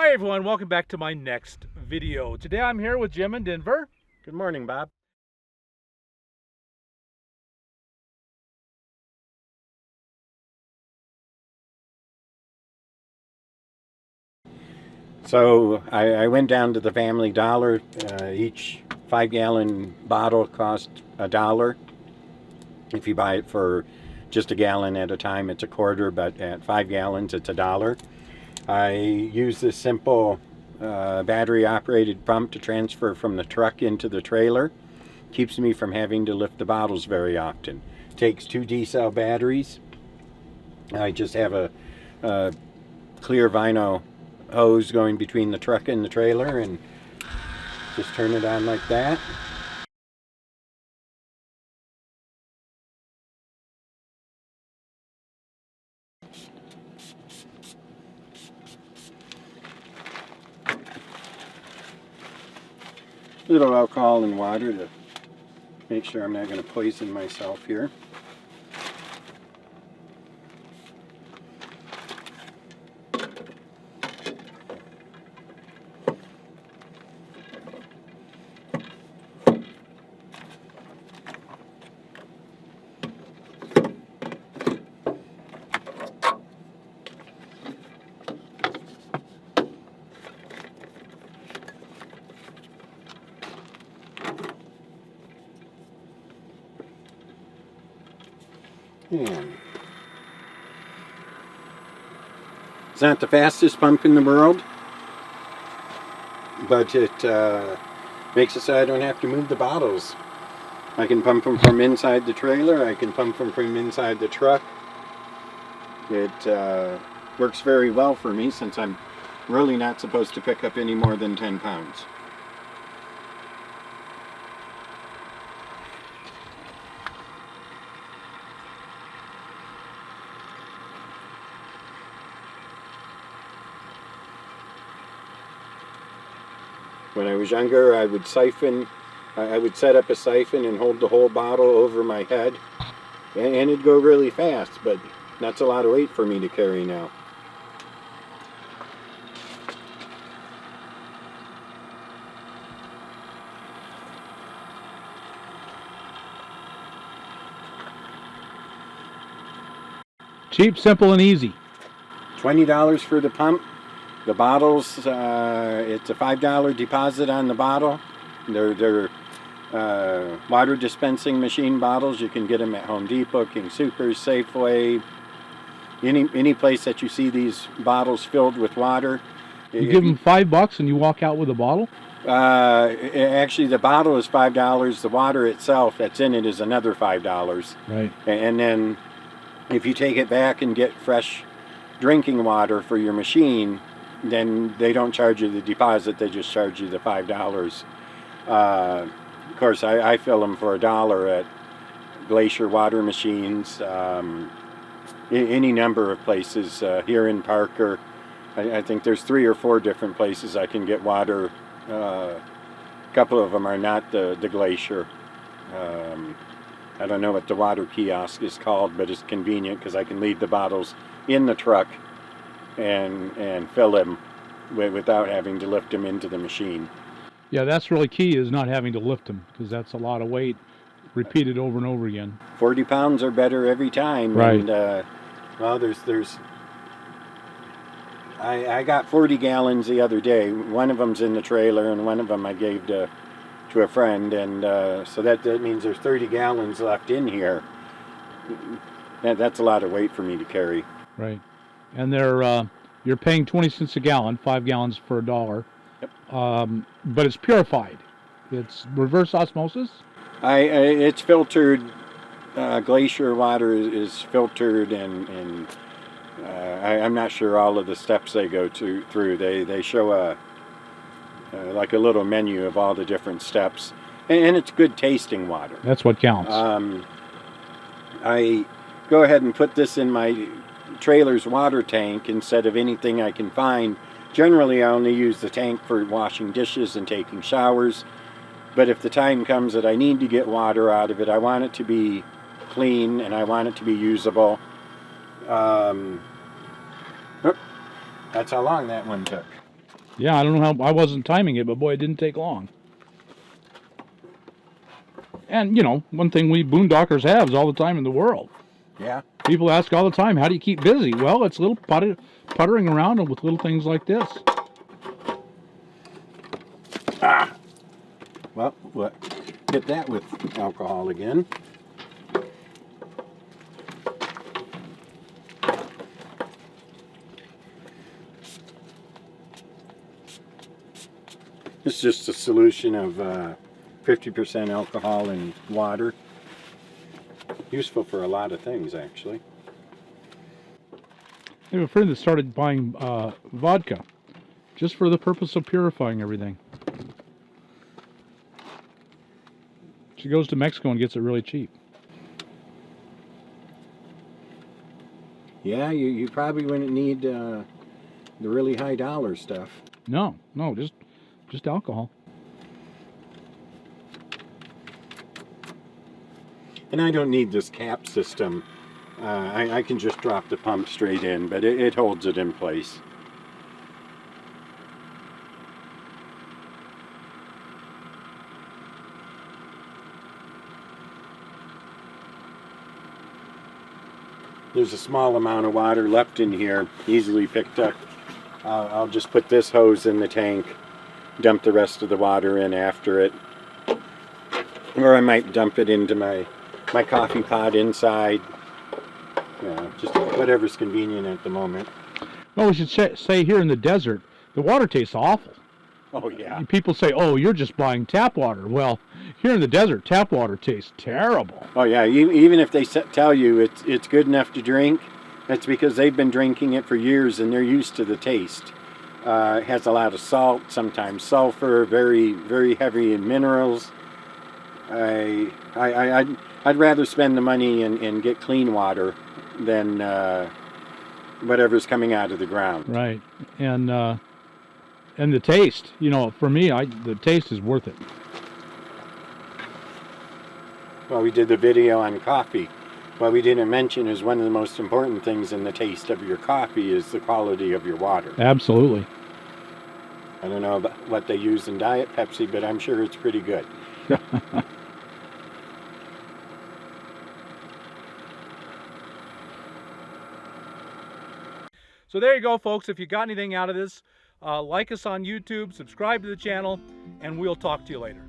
Hi everyone, welcome back to my next video. Today I'm here with Jim in Denver. Good morning, Bob. So I went down to the Family Dollar. Each 5-gallon bottle cost $1. If you buy it for just a gallon at a time, it's a quarter, but at 5 gallons, it's $1. I use this simple battery-operated pump to transfer from the truck into the trailer. Keeps me from having to lift the bottles very often. Takes 2 D-cell batteries. I just have a clear vinyl hose going between the truck and the trailer and just turn it on like that. Little alcohol and water to make sure I'm not going to poison myself here. And it's not the fastest pump in the world, but it makes it so I don't have to move the bottles. I can pump them from inside the trailer, I can pump them from inside the truck. It works very well for me since I'm really not supposed to pick up any more than 10 pounds. When I was younger, I would set up a siphon and hold the whole bottle over my head, and it'd go really fast, but that's a lot of weight for me to carry now. Cheap, simple, and easy. $20 for the pump. The bottles, it's a $5 deposit on the bottle. They're water dispensing machine bottles. You can get them at Home Depot, King Soopers, Safeway, any place that you see these bottles filled with water. You give them $5 and you walk out with a bottle? Actually, the bottle is $5. The water itself that's in it is another $5. Right. And then if you take it back and get fresh drinking water for your machine, then they don't charge you the deposit, they just charge you the $5. Of course, I fill them for $1 at Glacier water machines, any number of places here in Parker. I think there's 3 or 4 different places I can get water. A couple of them are not the Glacier. I don't know what the water kiosk is called, but it's convenient because I can leave the bottles in the truck and fill them without having to lift them into the machine. Yeah, that's really key, is not having to lift them, because that's a lot of weight repeated over and over again. 40 pounds or better every time. Right. And well, I got 40 gallons the other day. One of them's in the trailer, and one of them I gave to a friend, and so that means there's 30 gallons left in here. That's a lot of weight for me to carry. Right. And you're paying 20 cents a gallon, 5 gallons for $1. Yep. But it's purified. It's reverse osmosis? It's filtered. Glacier water is filtered, and I'm not sure all of the steps they go through. They show like a little menu of all the different steps, and it's good tasting water. That's what counts. I go ahead and put this in my trailer's water tank instead of anything I can find. Generally, I only use the tank for washing dishes and taking showers, but if the time comes that I need to get water out of it, I want it to be clean and I want it to be usable. That's how long that one took. Yeah, I don't know how, I wasn't timing it, but boy, it didn't take long. And, you know, one thing we boondockers have is all the time in the world. Yeah. People ask all the time, how do you keep busy? Well, it's little puttering around with little things like this. Well, we'll get that with alcohol again. It's just a solution of 50% alcohol and water. Useful for a lot of things, actually. I have a friend that started buying vodka just for the purpose of purifying everything. She goes to Mexico and gets it really cheap. Yeah, you probably wouldn't need the really high dollar stuff. No, just alcohol. And I don't need this cap system. I can just drop the pump straight in, but it holds it in place. There's a small amount of water left in here, easily picked up. I'll just put this hose in the tank, dump the rest of the water in after it. Or I might dump it into my coffee pot inside. Just whatever's convenient at the moment. Well, we should say here in the desert, the water tastes awful. Oh, yeah. People say, oh, you're just buying tap water. Well, here in the desert, tap water tastes terrible. Oh, yeah. Even if they tell you it's good enough to drink, that's because they've been drinking it for years and they're used to the taste. It has a lot of salt, sometimes sulfur, very, very heavy in minerals. I'd rather spend the money and get clean water than whatever's coming out of the ground. Right. And the taste, you know, for me, the taste is worth it. Well, we did the video on coffee. What we didn't mention is one of the most important things in the taste of your coffee is the quality of your water. Absolutely. I don't know about what they use in Diet Pepsi, but I'm sure it's pretty good. So there you go, folks. If you got anything out of this, like us on YouTube, subscribe to the channel, and we'll talk to you later.